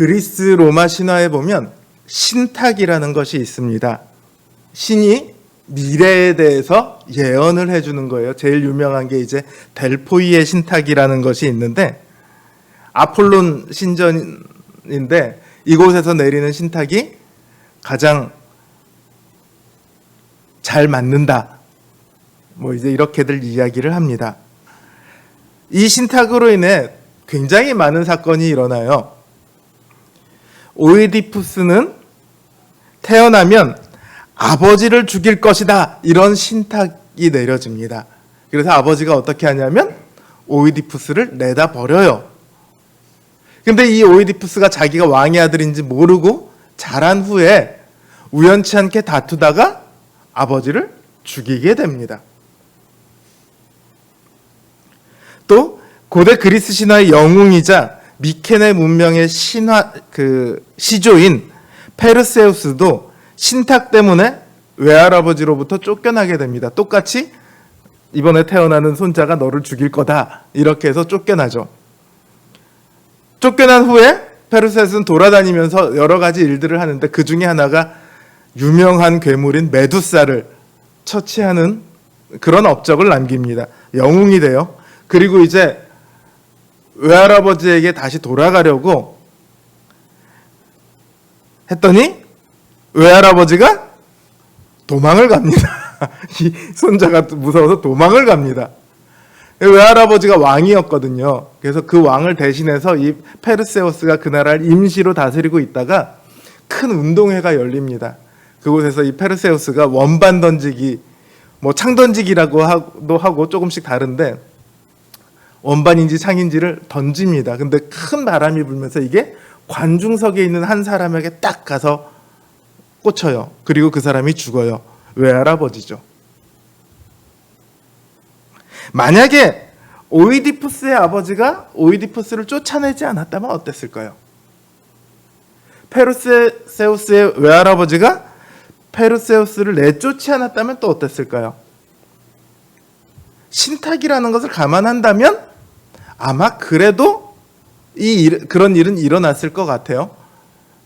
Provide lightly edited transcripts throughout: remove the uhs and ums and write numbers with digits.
그리스 로마 신화에 보면 신탁이라는 것이 있습니다. 신이 미래에 대해서 예언을 해주는 거예요. 제일 유명한 게 이제 델포이의 신탁이라는 것이 있는데, 아폴론 신전인데 이곳에서 내리는 신탁이 가장 잘 맞는다. 뭐 이제 이렇게들 이야기를 합니다. 이 신탁으로 인해 굉장히 많은 사건이 일어나요. 오이디푸스는 태어나면 아버지를 죽일 것이다, 이런 신탁이 내려집니다. 그래서 아버지가 어떻게 하냐면 오이디푸스를 내다 버려요. 근데 이 오이디푸스가 자기가 왕의 아들인지 모르고 자란 후에 우연치 않게 다투다가 아버지를 죽이게 됩니다. 또 고대 그리스 신화의 영웅이자 미케네 문명의 시조인 페르세우스도 신탁 때문에 외할아버지로부터 쫓겨나게 됩니다. 똑같이 이번에 태어나는 손자가 너를 죽일 거다, 이렇게 해서 쫓겨나죠. 쫓겨난 후에 페르세우스는 돌아다니면서 여러 가지 일들을 하는데, 그 중에 하나가 유명한 괴물인 메두사를 처치하는 그런 업적을 남깁니다. 영웅이 돼요. 그리고 이제 외할아버지에게 다시 돌아가려고 했더니 외할아버지가 도망을 갑니다. 이 손자가 무서워서 도망을 갑니다. 외할아버지가 왕이었거든요. 그래서 그 왕을 대신해서 이 페르세우스가 그 나라를 임시로 다스리고 있다가 큰 운동회가 열립니다. 그곳에서 이 페르세우스가 원반 던지기, 뭐 창 던지기라고도 하고 조금씩 다른데, 원반인지 창인지를 던집니다. 근데 큰 바람이 불면서 이게 관중석에 있는 한 사람에게 딱 가서 꽂혀요. 그리고 그 사람이 죽어요. 외할아버지죠. 만약에 오이디푸스의 아버지가 오이디푸스를 쫓아내지 않았다면 어땠을까요? 페르세우스의 외할아버지가 페르세우스를 내쫓지 않았다면 또 어땠을까요? 신탁이라는 것을 감안한다면 아마 그래도 그런 일은 일어났을 것 같아요.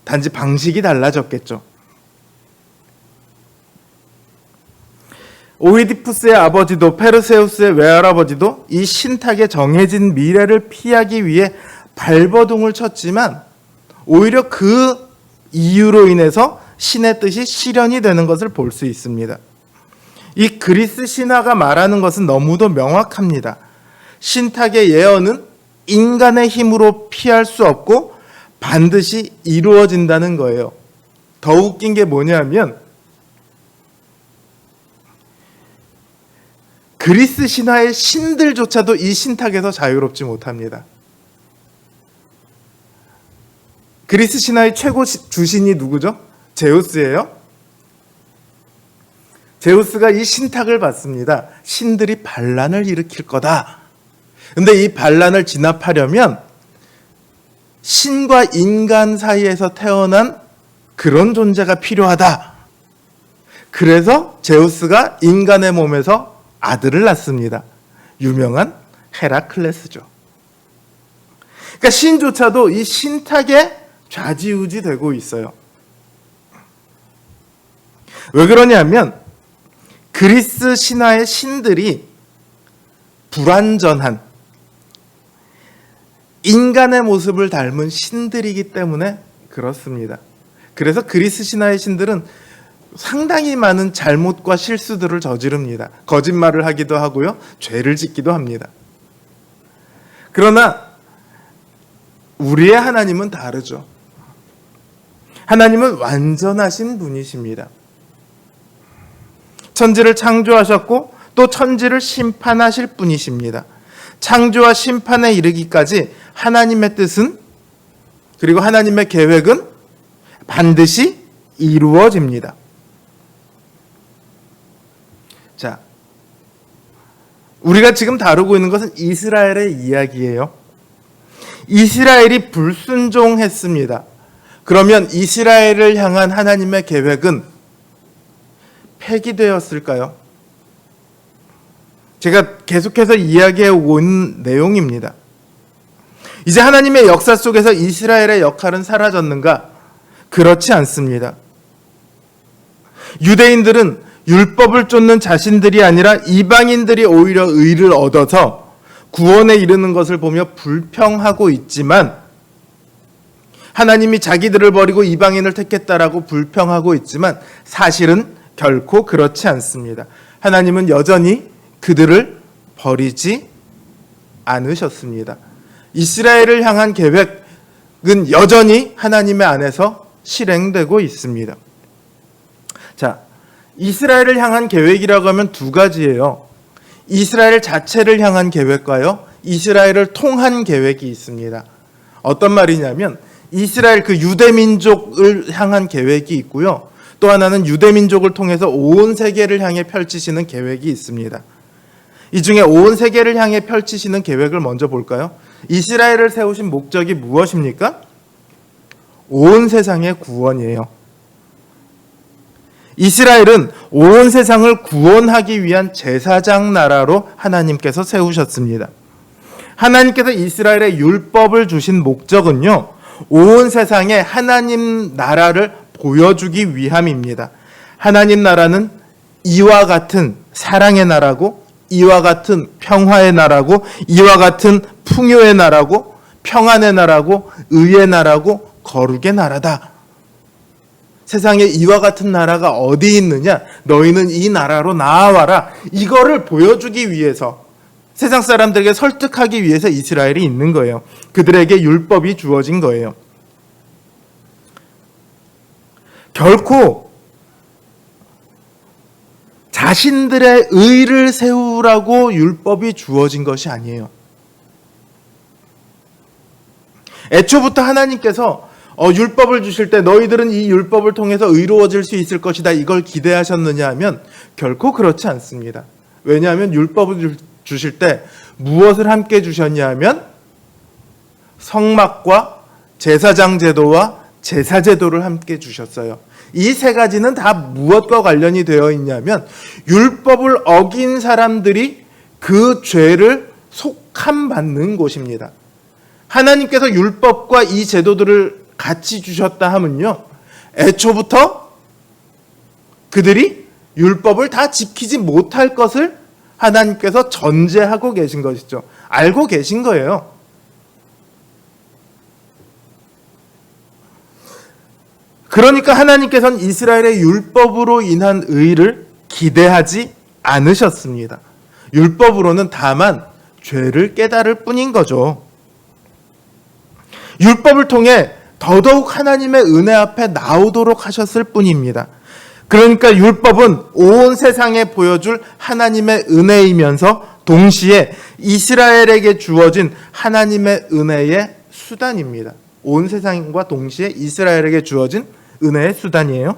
단지 방식이 달라졌겠죠. 오이디푸스의 아버지도 페르세우스의 외할아버지도 이 신탁의 정해진 미래를 피하기 위해 발버둥을 쳤지만, 오히려 그 이유로 인해서 신의 뜻이 실현이 되는 것을 볼 수 있습니다. 이 그리스 신화가 말하는 것은 너무도 명확합니다. 신탁의 예언은 인간의 힘으로 피할 수 없고 반드시 이루어진다는 거예요. 더 웃긴 게 뭐냐면, 그리스 신화의 신들조차도 이 신탁에서 자유롭지 못합니다. 그리스 신화의 최고 주신이 누구죠? 제우스예요. 제우스가 이 신탁을 받습니다. 신들이 반란을 일으킬 거다. 근데 이 반란을 진압하려면 신과 인간 사이에서 태어난 그런 존재가 필요하다. 그래서 제우스가 인간의 몸에서 아들을 낳습니다. 유명한 헤라클레스죠. 그러니까 신조차도 이 신탁에 좌지우지 되고 있어요. 왜 그러냐면 그리스 신화의 신들이 불완전한 인간의 모습을 닮은 신들이기 때문에 그렇습니다. 그래서 그리스 신화의 신들은 상당히 많은 잘못과 실수들을 저지릅니다. 거짓말을 하기도 하고요, 죄를 짓기도 합니다. 그러나 우리의 하나님은 다르죠. 하나님은 완전하신 분이십니다. 천지를 창조하셨고 또 천지를 심판하실 분이십니다. 창조와 심판에 이르기까지 하나님의 뜻은, 그리고 하나님의 계획은 반드시 이루어집니다. 자, 우리가 지금 다루고 있는 것은 이스라엘의 이야기예요. 이스라엘이 불순종했습니다. 그러면 이스라엘을 향한 하나님의 계획은 폐기되었을까요? 제가 계속해서 이야기해 오고 있는 내용입니다. 이제 하나님의 역사 속에서 이스라엘의 역할은 사라졌는가? 그렇지 않습니다. 유대인들은 율법을 쫓는 자신들이 아니라 이방인들이 오히려 의를 얻어서 구원에 이르는 것을 보며 불평하고 있지만, 하나님이 자기들을 버리고 이방인을 택했다라고 불평하고 있지만 사실은 결코 그렇지 않습니다. 하나님은 여전히 그들을 버리지 않으셨습니다. 이스라엘을 향한 계획은 여전히 하나님의 안에서 실행되고 있습니다. 자, 이스라엘을 향한 계획이라고 하면 두 가지예요. 이스라엘 자체를 향한 계획과요, 이스라엘을 통한 계획이 있습니다. 어떤 말이냐면 이스라엘 그 유대민족을 향한 계획이 있고요, 또 하나는 유대민족을 통해서 온 세계를 향해 펼치시는 계획이 있습니다. 이 중에 온 세계를 향해 펼치시는 계획을 먼저 볼까요? 이스라엘을 세우신 목적이 무엇입니까? 온 세상의 구원이에요. 이스라엘은 온 세상을 구원하기 위한 제사장 나라로 하나님께서 세우셨습니다. 하나님께서 이스라엘의 율법을 주신 목적은요, 온 세상에 하나님 나라를 보여주기 위함입니다. 하나님 나라는 이와 같은 사랑의 나라고, 이와 같은 평화의 나라고, 이와 같은 풍요의 나라고, 평안의 나라고, 의의 나라고, 거룩의 나라다. 세상에 이와 같은 나라가 어디 있느냐? 너희는 이 나라로 나아와라. 이거를 보여주기 위해서, 세상 사람들에게 설득하기 위해서 이스라엘이 있는 거예요. 그들에게 율법이 주어진 거예요. 결코 자신들의 의를 세우라고 율법이 주어진 것이 아니에요. 애초부터 하나님께서 율법을 주실 때 너희들은 이 율법을 통해서 의로워질 수 있을 것이다, 이걸 기대하셨느냐 하면 결코 그렇지 않습니다. 왜냐하면 율법을 주실 때 무엇을 함께 주셨냐 하면 성막과 제사장 제도와 제사 제도를 함께 주셨어요. 이 세 가지는 다 무엇과 관련이 되어 있냐면 율법을 어긴 사람들이 그 죄를 속함받는 곳입니다. 하나님께서 율법과 이 제도들을 같이 주셨다 하면요, 애초부터 그들이 율법을 다 지키지 못할 것을 하나님께서 전제하고 계신 것이죠. 알고 계신 거예요. 그러니까 하나님께서는 이스라엘의 율법으로 인한 의를 기대하지 않으셨습니다. 율법으로는 다만 죄를 깨달을 뿐인 거죠. 율법을 통해 더더욱 하나님의 은혜 앞에 나오도록 하셨을 뿐입니다. 그러니까 율법은 온 세상에 보여줄 하나님의 은혜이면서 동시에 이스라엘에게 주어진 하나님의 은혜의 수단입니다. 온 세상과 동시에 이스라엘에게 주어진 은혜의 수단이에요.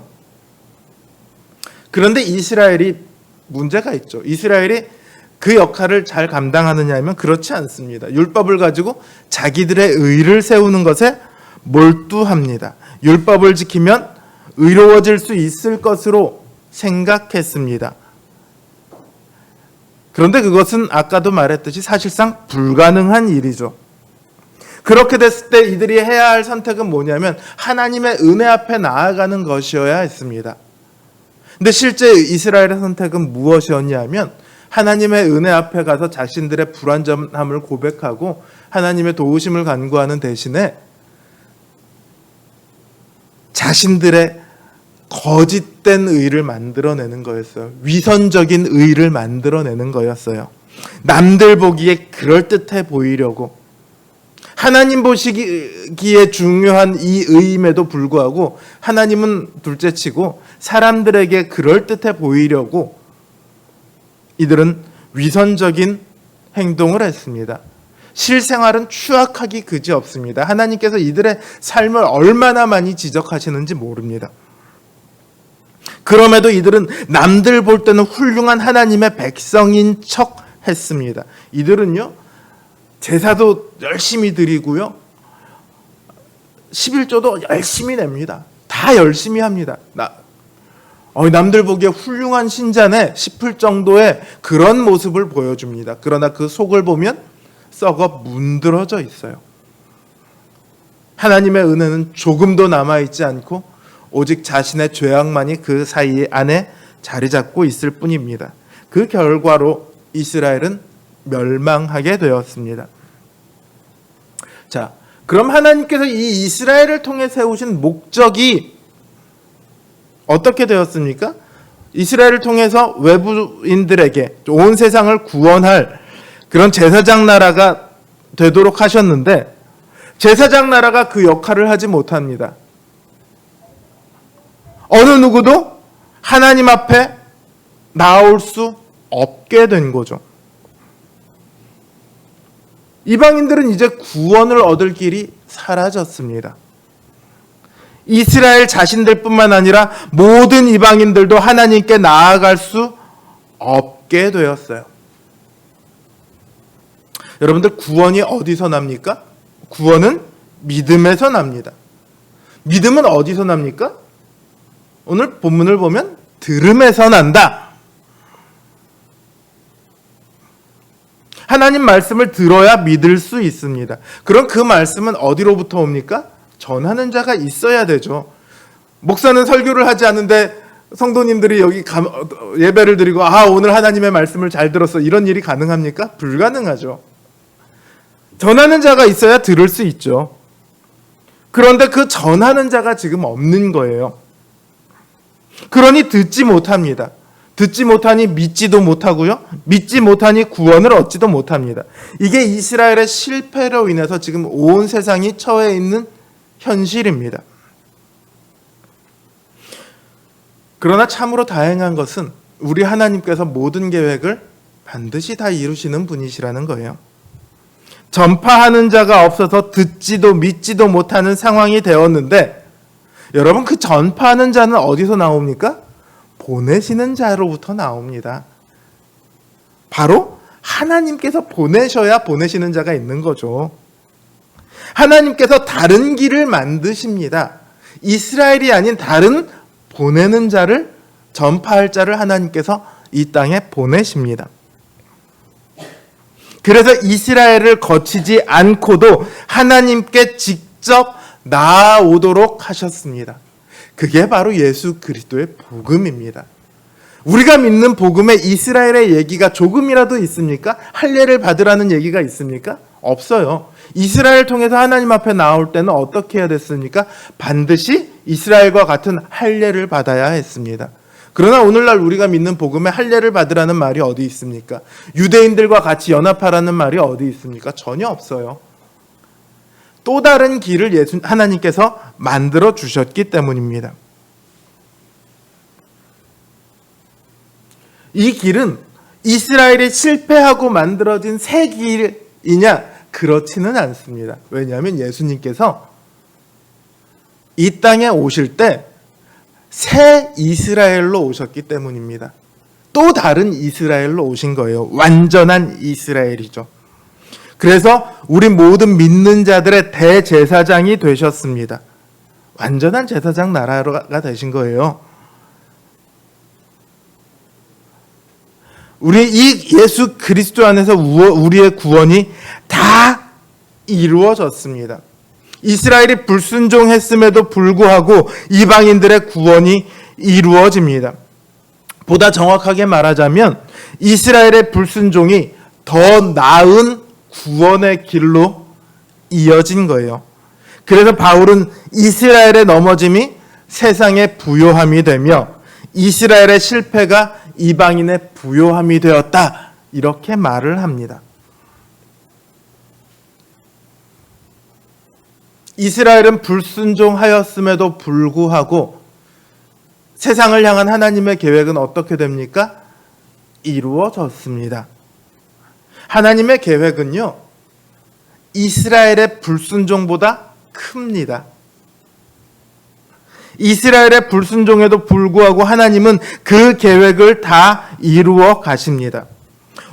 그런데 이스라엘이 문제가 있죠. 이스라엘이 그 역할을 잘 감당하느냐 하면 그렇지 않습니다. 율법을 가지고 자기들의 의를 세우는 것에 몰두합니다. 율법을 지키면 의로워질 수 있을 것으로 생각했습니다. 그런데 그것은 아까도 말했듯이 사실상 불가능한 일이죠. 그렇게 됐을 때 이들이 해야 할 선택은 뭐냐면 하나님의 은혜 앞에 나아가는 것이어야 했습니다. 근데 실제 이스라엘의 선택은 무엇이었냐면 하나님의 은혜 앞에 가서 자신들의 불완전함을 고백하고 하나님의 도우심을 간구하는 대신에 자신들의 거짓된 의를 만들어내는 거였어요. 위선적인 의를 만들어내는 거였어요. 남들 보기에 그럴듯해 보이려고, 하나님 보시기에 중요한 이 의임에도 불구하고 하나님은 둘째치고 사람들에게 그럴듯해 보이려고 이들은 위선적인 행동을 했습니다. 실생활은 추악하기 그지없습니다. 하나님께서 이들의 삶을 얼마나 많이 지적하시는지 모릅니다. 그럼에도 이들은 남들 볼 때는 훌륭한 하나님의 백성인 척 했습니다. 이들은요, 제사도 열심히 드리고요, 11조도 열심히 냅니다. 다 열심히 합니다. 남들 보기에 훌륭한 신자네 싶을 정도의 그런 모습을 보여줍니다. 그러나 그 속을 보면 썩어 문드러져 있어요. 하나님의 은혜는 조금도 남아있지 않고 오직 자신의 죄악만이 그 사이 안에 자리 잡고 있을 뿐입니다. 그 결과로 이스라엘은 멸망하게 되었습니다. 자, 그럼 하나님께서 이 이스라엘을 통해 세우신 목적이 어떻게 되었습니까? 이스라엘을 통해서 외부인들에게 온 세상을 구원할 그런 제사장 나라가 되도록 하셨는데 제사장 나라가 그 역할을 하지 못합니다. 어느 누구도 하나님 앞에 나올 수 없게 된 거죠. 이방인들은 이제 구원을 얻을 길이 사라졌습니다. 이스라엘 자신들뿐만 아니라 모든 이방인들도 하나님께 나아갈 수 없게 되었어요. 여러분들 구원이 어디서 납니까? 구원은 믿음에서 납니다. 믿음은 어디서 납니까? 오늘 본문을 보면 들음에서 난다. 하나님 말씀을 들어야 믿을 수 있습니다. 그럼 그 말씀은 어디로부터 옵니까? 전하는 자가 있어야 되죠. 목사는 설교를 하지 않는데 성도님들이 여기 예배를 드리고 오늘 하나님의 말씀을 잘 들었어. 이런 일이 가능합니까? 불가능하죠. 전하는 자가 있어야 들을 수 있죠. 그런데 그 전하는 자가 지금 없는 거예요. 그러니 듣지 못합니다. 듣지 못하니 믿지도 못하고요. 믿지 못하니 구원을 얻지도 못합니다. 이게 이스라엘의 실패로 인해서 지금 온 세상이 처해 있는 현실입니다. 그러나 참으로 다행한 것은 우리 하나님께서 모든 계획을 반드시 다 이루시는 분이시라는 거예요. 전파하는 자가 없어서 듣지도 믿지도 못하는 상황이 되었는데 여러분 그 전파하는 자는 어디서 나옵니까? 보내시는 자로부터 나옵니다. 바로 하나님께서 보내셔야 보내시는 자가 있는 거죠. 하나님께서 다른 길을 만드십니다. 이스라엘이 아닌 다른 보내는 자를, 전파할 자를 하나님께서 이 땅에 보내십니다. 그래서 이스라엘을 거치지 않고도 하나님께 직접 나아오도록 하셨습니다. 그게 바로 예수 그리스도의 복음입니다. 우리가 믿는 복음에 이스라엘의 얘기가 조금이라도 있습니까? 할례를 받으라는 얘기가 있습니까? 없어요. 이스라엘 통해서 하나님 앞에 나올 때는 어떻게 해야 됐습니까? 반드시 이스라엘과 같은 할례를 받아야 했습니다. 그러나 오늘날 우리가 믿는 복음에 할례를 받으라는 말이 어디 있습니까? 유대인들과 같이 연합하라는 말이 어디 있습니까? 전혀 없어요. 또 다른 길을 하나님께서 만들어 주셨기 때문입니다. 이 길은 이스라엘이 실패하고 만들어진 새 길이냐? 그렇지는 않습니다. 왜냐하면 예수님께서 이 땅에 오실 때 새 이스라엘로 오셨기 때문입니다. 또 다른 이스라엘로 오신 거예요. 완전한 이스라엘이죠. 그래서 우리 모든 믿는 자들의 대제사장이 되셨습니다. 완전한 제사장 나라가 되신 거예요. 우리 이 예수 그리스도 안에서 우리의 구원이 다 이루어졌습니다. 이스라엘이 불순종했음에도 불구하고 이방인들의 구원이 이루어집니다. 보다 정확하게 말하자면 이스라엘의 불순종이 더 나은 구원의 길로 이어진 거예요. 그래서 바울은 이스라엘의 넘어짐이 세상의 부요함이 되며 이스라엘의 실패가 이방인의 부요함이 되었다. 이렇게 말을 합니다. 이스라엘은 불순종하였음에도 불구하고 세상을 향한 하나님의 계획은 어떻게 됩니까? 이루어졌습니다. 하나님의 계획은요, 이스라엘의 불순종보다 큽니다. 이스라엘의 불순종에도 불구하고 하나님은 그 계획을 다 이루어 가십니다.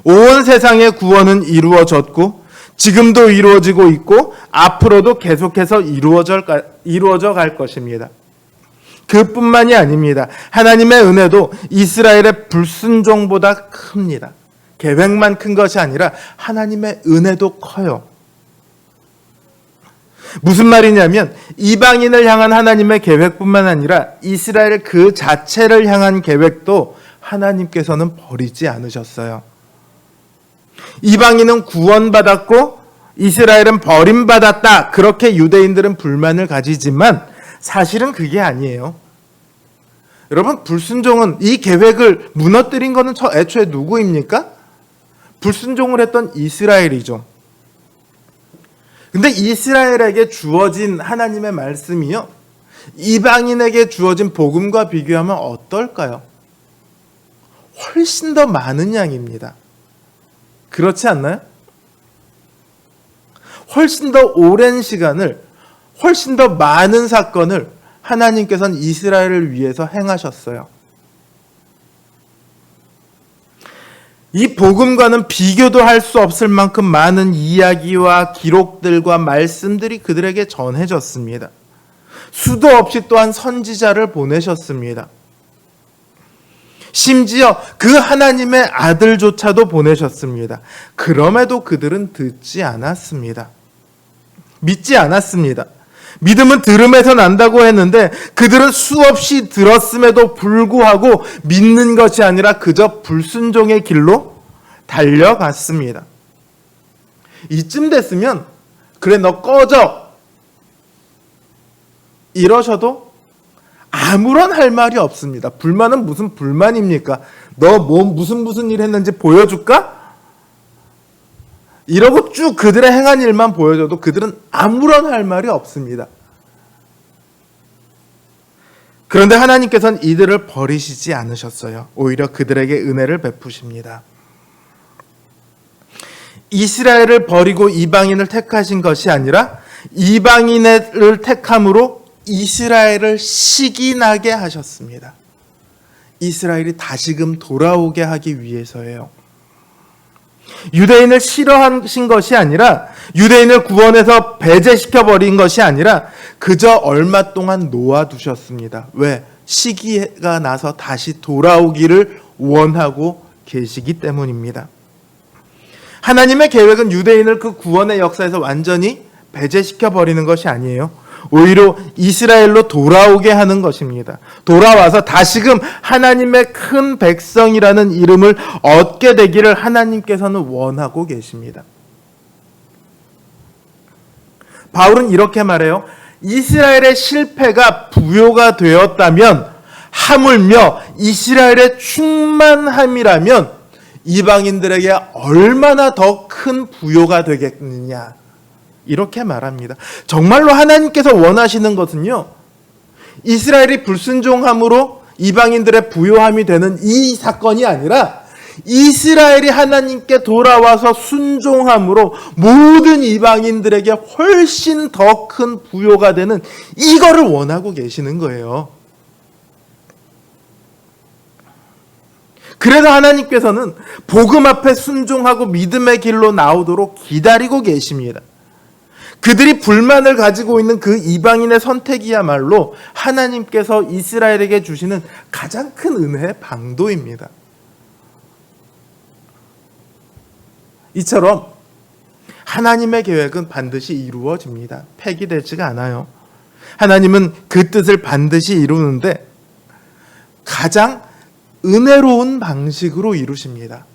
온 세상의 구원은 이루어졌고 지금도 이루어지고 있고 앞으로도 계속해서 이루어져 갈 것입니다. 그뿐만이 아닙니다. 하나님의 은혜도 이스라엘의 불순종보다 큽니다. 계획만 큰 것이 아니라 하나님의 은혜도 커요. 무슨 말이냐면 이방인을 향한 하나님의 계획뿐만 아니라 이스라엘 그 자체를 향한 계획도 하나님께서는 버리지 않으셨어요. 이방인은 구원받았고 이스라엘은 버림받았다. 그렇게 유대인들은 불만을 가지지만 사실은 그게 아니에요. 여러분, 불순종은 이 계획을 무너뜨린 것은 애초에 누구입니까? 불순종을 했던 이스라엘이죠. 근데 이스라엘에게 주어진 하나님의 말씀이요, 이방인에게 주어진 복음과 비교하면 어떨까요? 훨씬 더 많은 양입니다. 그렇지 않나요? 훨씬 더 오랜 시간을, 훨씬 더 많은 사건을 하나님께서는 이스라엘을 위해서 행하셨어요. 이 복음과는 비교도 할 수 없을 만큼 많은 이야기와 기록들과 말씀들이 그들에게 전해졌습니다. 수도 없이 또한 선지자를 보내셨습니다. 심지어 그 하나님의 아들조차도 보내셨습니다. 그럼에도 그들은 듣지 않았습니다. 믿지 않았습니다. 믿음은 들음에서 난다고 했는데 그들은 수없이 들었음에도 불구하고 믿는 것이 아니라 그저 불순종의 길로 달려갔습니다. 이쯤 됐으면 그래 너 꺼져 이러셔도 아무런 할 말이 없습니다. 불만은 무슨 불만입니까? 너 무슨 일 했는지 보여줄까? 이러고 쭉 그들의 행한 일만 보여줘도 그들은 아무런 할 말이 없습니다. 그런데 하나님께서는 이들을 버리시지 않으셨어요. 오히려 그들에게 은혜를 베푸십니다. 이스라엘을 버리고 이방인을 택하신 것이 아니라 이방인을 택함으로 이스라엘을 시기나게 하셨습니다. 이스라엘이 다시금 돌아오게 하기 위해서예요. 유대인을 싫어하신 것이 아니라, 유대인을 구원해서 배제시켜버린 것이 아니라 그저 얼마 동안 놓아두셨습니다. 왜? 시기가 나서 다시 돌아오기를 원하고 계시기 때문입니다. 하나님의 계획은 유대인을 그 구원의 역사에서 완전히 배제시켜버리는 것이 아니에요. 오히려 이스라엘로 돌아오게 하는 것입니다. 돌아와서 다시금 하나님의 큰 백성이라는 이름을 얻게 되기를 하나님께서는 원하고 계십니다. 바울은 이렇게 말해요. 이스라엘의 실패가 부요가 되었다면, 하물며 이스라엘의 충만함이라면 이방인들에게 얼마나 더 큰 부요가 되겠느냐, 이렇게 말합니다. 정말로 하나님께서 원하시는 것은요, 이스라엘이 불순종함으로 이방인들의 부요함이 되는 이 사건이 아니라 이스라엘이 하나님께 돌아와서 순종함으로 모든 이방인들에게 훨씬 더 큰 부요가 되는 이거를 원하고 계시는 거예요. 그래서 하나님께서는 복음 앞에 순종하고 믿음의 길로 나오도록 기다리고 계십니다. 그들이 불만을 가지고 있는 그 이방인의 선택이야말로 하나님께서 이스라엘에게 주시는 가장 큰 은혜의 방도입니다. 이처럼 하나님의 계획은 반드시 이루어집니다. 폐기되지가 않아요. 하나님은 그 뜻을 반드시 이루는데 가장 은혜로운 방식으로 이루십니다.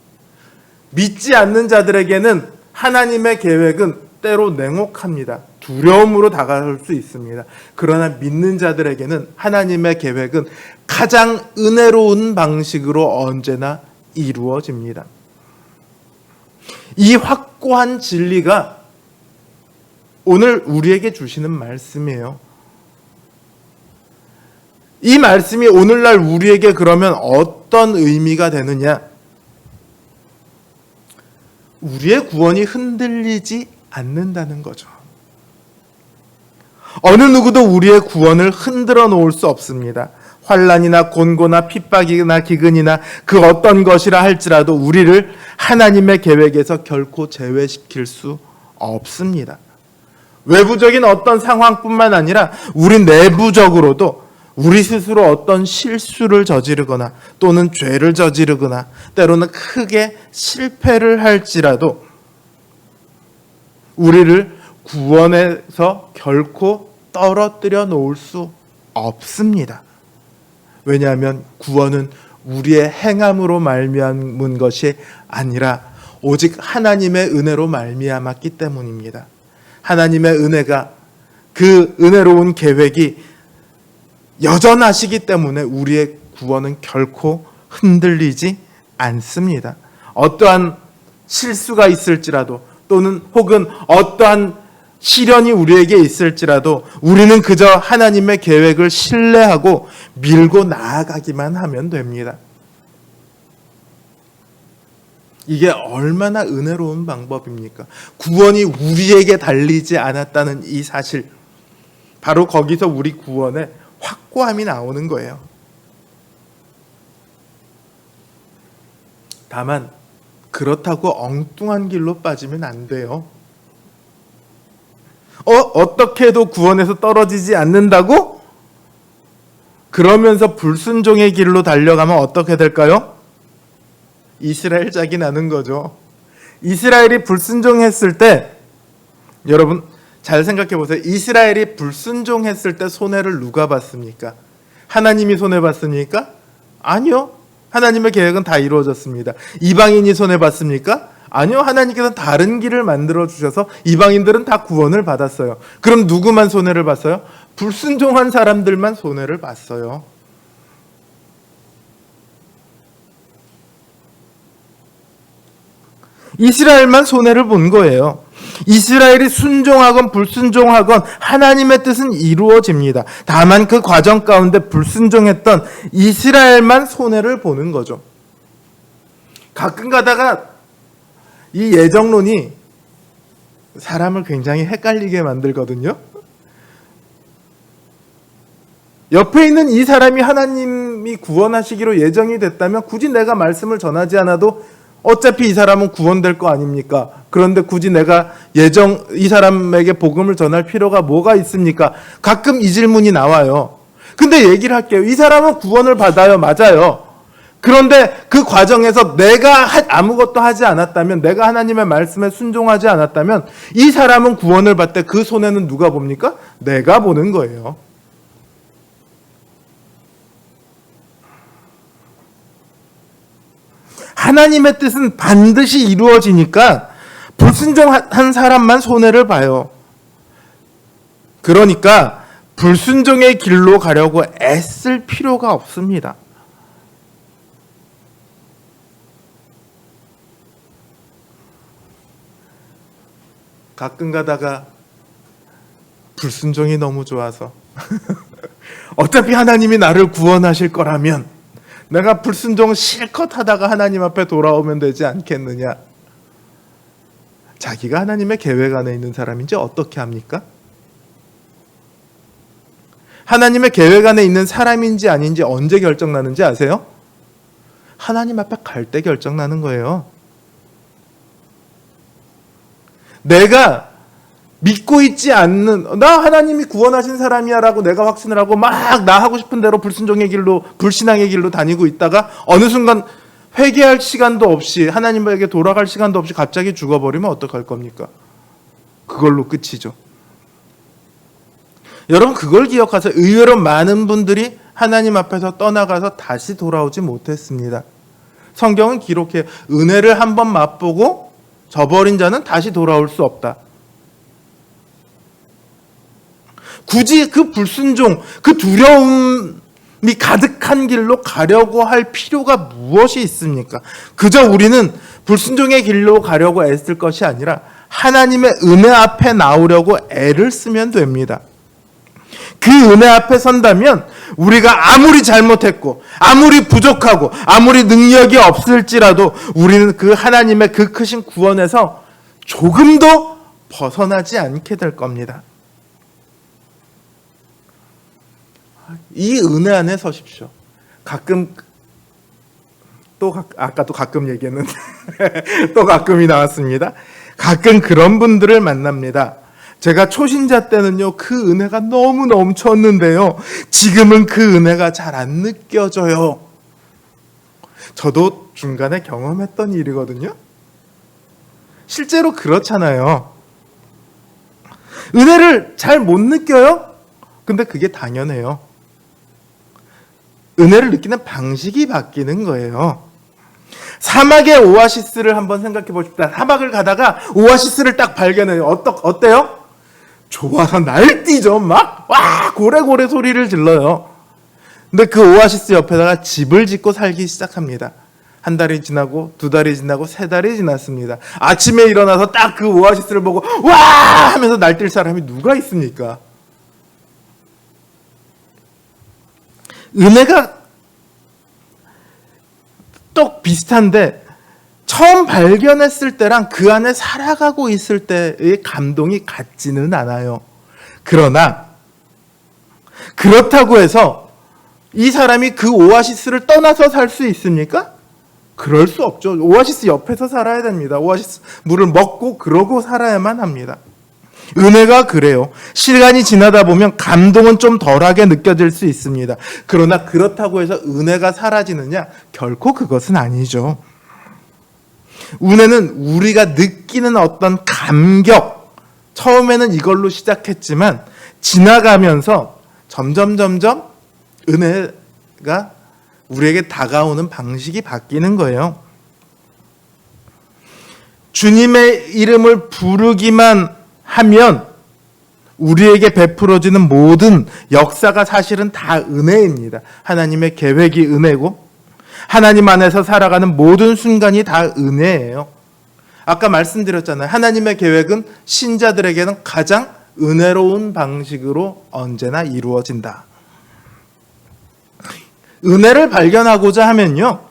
믿지 않는 자들에게는 하나님의 계획은 때로 냉혹합니다. 두려움으로 다가올 수 있습니다. 그러나 믿는 자들에게는 하나님의 계획은 가장 은혜로운 방식으로 언제나 이루어집니다. 이 확고한 진리가 오늘 우리에게 주시는 말씀이에요. 이 말씀이 오늘날 우리에게 그러면 어떤 의미가 되느냐? 우리의 구원이 흔들리지 않는다는 거죠. 어느 누구도 우리의 구원을 흔들어 놓을 수 없습니다. 환난이나 곤고나 핍박이나 기근이나 그 어떤 것이라 할지라도 우리를 하나님의 계획에서 결코 제외시킬 수 없습니다. 외부적인 어떤 상황뿐만 아니라 우리 내부적으로도 우리 스스로 어떤 실수를 저지르거나 또는 죄를 저지르거나 때로는 크게 실패를 할지라도 우리를 구원에서 결코 떨어뜨려 놓을 수 없습니다. 왜냐하면 구원은 우리의 행함으로 말미암은 것이 아니라 오직 하나님의 은혜로 말미암았기 때문입니다. 하나님의 은혜가, 그 은혜로운 계획이 여전하시기 때문에 우리의 구원은 결코 흔들리지 않습니다. 어떠한 실수가 있을지라도 또는 혹은 어떠한 시련이 우리에게 있을지라도 우리는 그저 하나님의 계획을 신뢰하고 밀고 나아가기만 하면 됩니다. 이게 얼마나 은혜로운 방법입니까? 구원이 우리에게 달리지 않았다는 이 사실, 바로 거기서 우리 구원의 확고함이 나오는 거예요. 다만 그렇다고 엉뚱한 길로 빠지면 안 돼요. 어떻게 해도 구원에서 떨어지지 않는다고? 그러면서 불순종의 길로 달려가면 어떻게 될까요? 이스라엘 짝이 나는 거죠. 이스라엘이 불순종했을 때, 여러분 잘 생각해 보세요. 이스라엘이 불순종했을 때 손해를 누가 봤습니까? 하나님이 손해봤습니까? 아니요. 하나님의 계획은 다 이루어졌습니다. 이방인이 손해봤습니까? 아니요. 하나님께서는 다른 길을 만들어 주셔서 이방인들은 다 구원을 받았어요. 그럼 누구만 손해를 봤어요? 불순종한 사람들만 손해를 봤어요. 이스라엘만 손해를 본 거예요. 이스라엘이 순종하건 불순종하건 하나님의 뜻은 이루어집니다. 다만 그 과정 가운데 불순종했던 이스라엘만 손해를 보는 거죠. 가끔 가다가 이 예정론이 사람을 굉장히 헷갈리게 만들거든요. 옆에 있는 이 사람이 하나님이 구원하시기로 예정이 됐다면 굳이 내가 말씀을 전하지 않아도 어차피 이 사람은 구원될 거 아닙니까? 그런데 굳이 내가 이 사람에게 복음을 전할 필요가 뭐가 있습니까? 가끔 이 질문이 나와요. 근데 얘기를 할게요. 이 사람은 구원을 받아요. 맞아요. 그런데 그 과정에서 내가 아무것도 하지 않았다면, 내가 하나님의 말씀에 순종하지 않았다면 이 사람은 구원을 받되 그 손해는 누가 봅니까? 내가 보는 거예요. 하나님의 뜻은 반드시 이루어지니까 불순종한 사람만 손해를 봐요. 그러니까 불순종의 길로 가려고 애쓸 필요가 없습니다. 가끔 가다가 불순종이 너무 좋아서 어차피 하나님이 나를 구원하실 거라면 내가 불순종 실컷 하다가 하나님 앞에 돌아오면 되지 않겠느냐. 자기가 하나님의 계획 안에 있는 사람인지 어떻게 합니까? 하나님의 계획 안에 있는 사람인지 아닌지 언제 결정나는지 아세요? 하나님 앞에 갈 때 결정나는 거예요. 내가 믿고 있지 않는, 나 하나님이 구원하신 사람이야 라고 내가 확신을 하고 막 나 하고 싶은 대로 불순종의 길로, 불신앙의 길로 다니고 있다가 어느 순간 회개할 시간도 없이, 하나님에게 돌아갈 시간도 없이 갑자기 죽어버리면 어떡할 겁니까? 그걸로 끝이죠. 여러분, 그걸 기억하세요. 의외로 많은 분들이 하나님 앞에서 떠나가서 다시 돌아오지 못했습니다. 성경은 기록해요. 은혜를 한번 맛보고 저버린 자는 다시 돌아올 수 없다. 굳이 그 불순종, 그 두려움이 가득한 길로 가려고 할 필요가 무엇이 있습니까? 그저 우리는 불순종의 길로 가려고 애쓸 것이 아니라 하나님의 은혜 앞에 나오려고 애를 쓰면 됩니다. 그 은혜 앞에 선다면 우리가 아무리 잘못했고 아무리 부족하고 아무리 능력이 없을지라도 우리는 그 하나님의 그 크신 구원에서 조금도 벗어나지 않게 될 겁니다. 이 은혜 안에 서십시오. 가끔 아까도 가끔 얘기했는데 또 가끔이 나왔습니다. 가끔 그런 분들을 만납니다. 제가 초신자 때는요, 그 은혜가 너무 넘쳤는데요, 지금은 그 은혜가 잘 안 느껴져요. 저도 중간에 경험했던 일이거든요. 실제로 그렇잖아요. 은혜를 잘 못 느껴요? 근데 그게 당연해요. 은혜를 느끼는 방식이 바뀌는 거예요. 사막의 오아시스를 한번 생각해 보십시다. 사막을 가다가 오아시스를 딱 발견해요. 어때요? 좋아서 날뛰죠. 막, 와! 고래고래 소리를 질러요. 근데 그 오아시스 옆에다가 집을 짓고 살기 시작합니다. 한 달이 지나고, 두 달이 지나고, 세 달이 지났습니다. 아침에 일어나서 딱 그 오아시스를 보고, 와! 하면서 날뛸 사람이 누가 있습니까? 은혜가 또 비슷한데, 처음 발견했을 때랑 그 안에 살아가고 있을 때의 감동이 같지는 않아요. 그러나 그렇다고 해서 이 사람이 그 오아시스를 떠나서 살 수 있습니까? 그럴 수 없죠. 오아시스 옆에서 살아야 됩니다. 오아시스 물을 먹고 그러고 살아야만 합니다. 은혜가 그래요. 시간이 지나다 보면 감동은 좀 덜하게 느껴질 수 있습니다. 그러나 그렇다고 해서 은혜가 사라지느냐? 결코 그것은 아니죠. 은혜는 우리가 느끼는 어떤 감격, 처음에는 이걸로 시작했지만 지나가면서 점점 은혜가 우리에게 다가오는 방식이 바뀌는 거예요. 주님의 이름을 부르기만 하면 우리에게 베풀어지는 모든 역사가 사실은 다 은혜입니다. 하나님의 계획이 은혜고 하나님 안에서 살아가는 모든 순간이 다 은혜예요. 아까 말씀드렸잖아요. 하나님의 계획은 신자들에게는 가장 은혜로운 방식으로 언제나 이루어진다. 은혜를 발견하고자 하면요,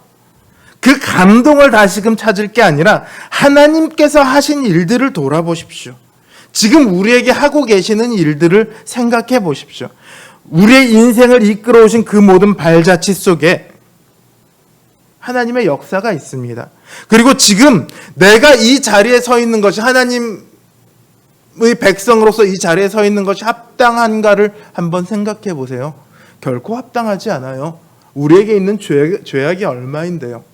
그 감동을 다시금 찾을 게 아니라 하나님께서 하신 일들을 돌아보십시오. 지금 우리에게 하고 계시는 일들을 생각해 보십시오. 우리의 인생을 이끌어 오신 그 모든 발자취 속에 하나님의 역사가 있습니다. 그리고 지금 내가 이 자리에 서 있는 것이 하나님의 백성으로서 이 자리에 서 있는 것이 합당한가를 한번 생각해 보세요. 결코 합당하지 않아요. 우리에게 있는 죄악이 얼마인데요.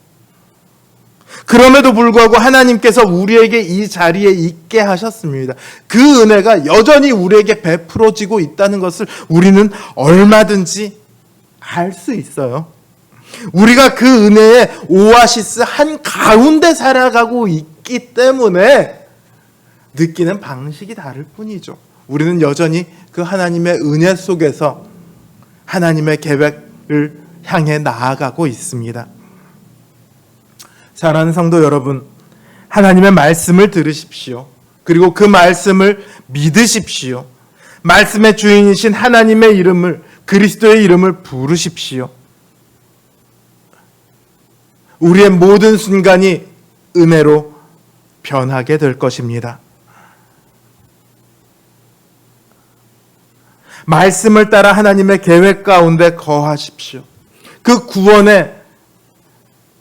그럼에도 불구하고 하나님께서 우리에게 이 자리에 있게 하셨습니다. 그 은혜가 여전히 우리에게 베풀어지고 있다는 것을 우리는 얼마든지 알 수 있어요. 우리가 그 은혜의 오아시스 한가운데 살아가고 있기 때문에 느끼는 방식이 다를 뿐이죠. 우리는 여전히 그 하나님의 은혜 속에서 하나님의 계획을 향해 나아가고 있습니다. 사랑하는 성도 여러분, 하나님의 말씀을 들으십시오. 그리고 그 말씀을 믿으십시오. 말씀의 주인이신 하나님의 이름을, 그리스도의 이름을 부르십시오. 우리의 모든 순간이 은혜로 변하게 될 것입니다. 말씀을 따라 하나님의 계획 가운데 거하십시오. 그 구원의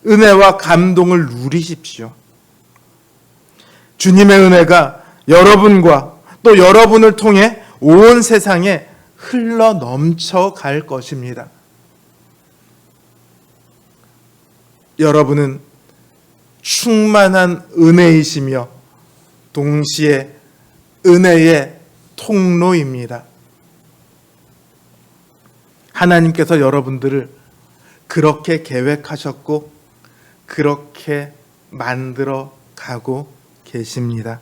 은혜와 감동을 누리십시오. 주님의 은혜가 여러분과 또 여러분을 통해 온 세상에 흘러 넘쳐갈 것입니다. 여러분은 충만한 은혜이시며 동시에 은혜의 통로입니다. 하나님께서 여러분들을 그렇게 계획하셨고 그렇게 만들어 가고 계십니다.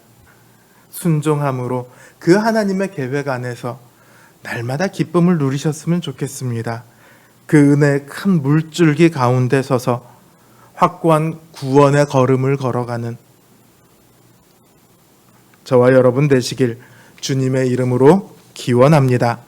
순종함으로 그 하나님의 계획 안에서 날마다 기쁨을 누리셨으면 좋겠습니다. 그 은혜의 큰 물줄기 가운데 서서 확고한 구원의 걸음을 걸어가는 저와 여러분 되시길 주님의 이름으로 기원합니다.